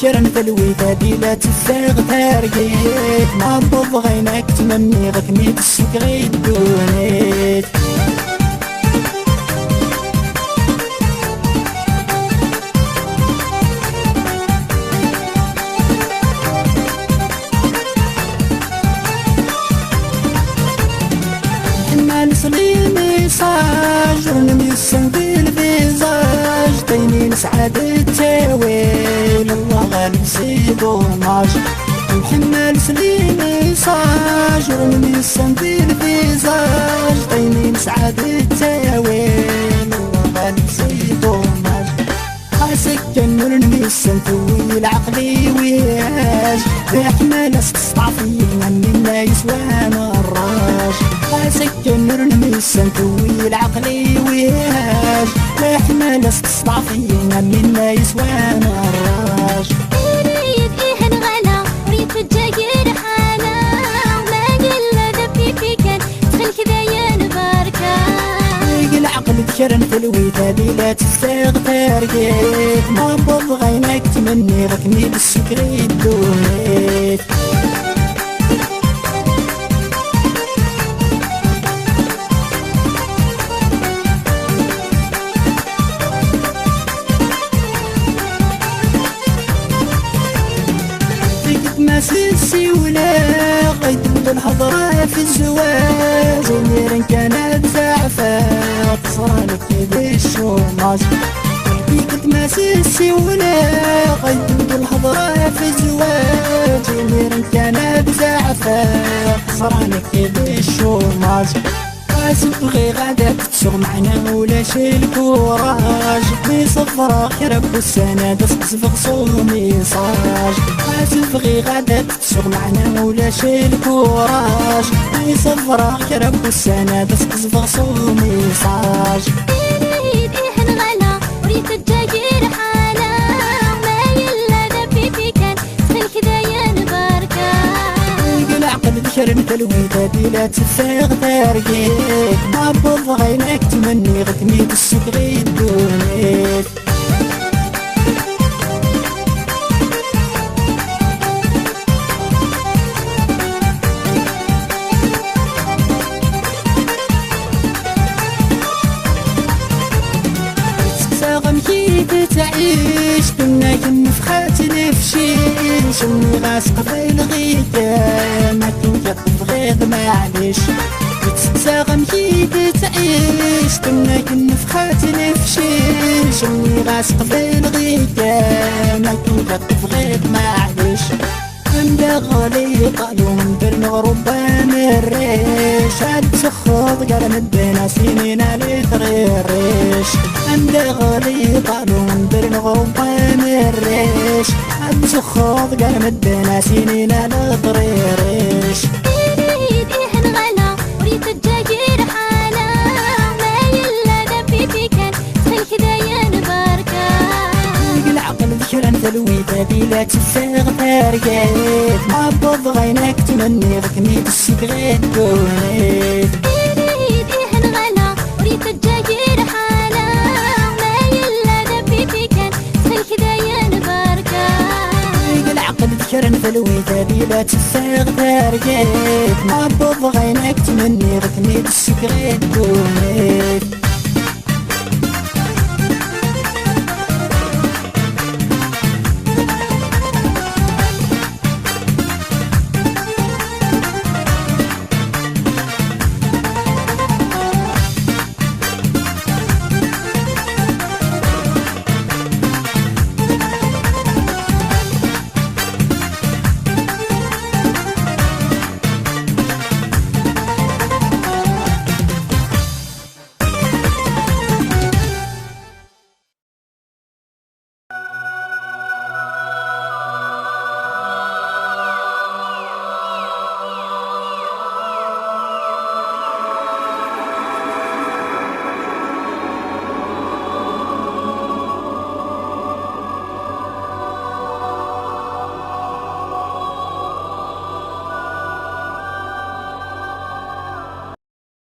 ذكرا في الوداد لا تفاغ تارقيت ما بغيناك تمني غك ميت السكري الدونيت نسلي ميساج ونميسن بالفيزاج طيني نسعد التاويل الله غالب سيدو ماج محنا نسلي ميساج ونميسن بالفيزاج طيني نسعد التاويل الله غالب سيدو ماج سكن ونميسن تويل عقلي وياج احنا نسقطع فينا منا يسوى مراج سكن ونميسن تويل عقلي وياج احنا نسقطع فينا منا يسوى مراج ريد ايه نغلا ريد الجاير حالا ما قل ذبي في كان تخل كذا ينباركا العقل ذكرن في الوداد لا تستغ تارقيت ما بغيناك تمني غكني بالسكري الدونيت فيك ما سلسي ولا غيد الحضرة في الزواج ميرن كانت زعفة قصرانك بالشوماج فيك ما سلسي ولا غيد الحضرة في الزواج ميرن كانت زعفة قصرانك بالشوماج تبغي غاداك تسوق معنا ولا شي الكوراج مي صفرا رب السنة دسقس في خصومي صاج تبغي غاداك تسوق معنا ولا شي الكوراج مي صفرا رب السنة دسقس في خصومي صاج ريد ايه نغلا وريد الجاير حالا ما يلا ذبي في كان تخل كذا ينباركا العقل ذكرن في الوداد لا تفاغ تارقيت ما بغيناك تمني غك ميت السكري الدونيت ساغم كيف تعيش كنا كنفخات نفشيش اني غاسق في الغيتان ما كنت تبغيض معليش تساغم كيف تعيش كنا كنفخات نفشيش اني غاسق في الغيتان ما كنت تبغيض معليش غالي قالوا ندير نغرب الريش هاد تخوض قال مدينا سنين علي الريش غالي قالوا ندير نغرب الريش هاد تخوض قال مدينا سنين علي الريش ريد ايه نغلا وريد الجاير حالا ما يلا ذبي في كان تخل كذا ينباركا العقل ذكرن في الوداد لا تفاغ تارقيت ما بغيناك تمني غك ميت السكري الدونيت ريد ايه نغلا وريد الجاير حالا ما يلا ذبي في كان تخل كذا ينباركا العقل ذكرن في الوداد لا تفاغ تارقيت ما بغيناك تمني غك ميت السكري الدونيت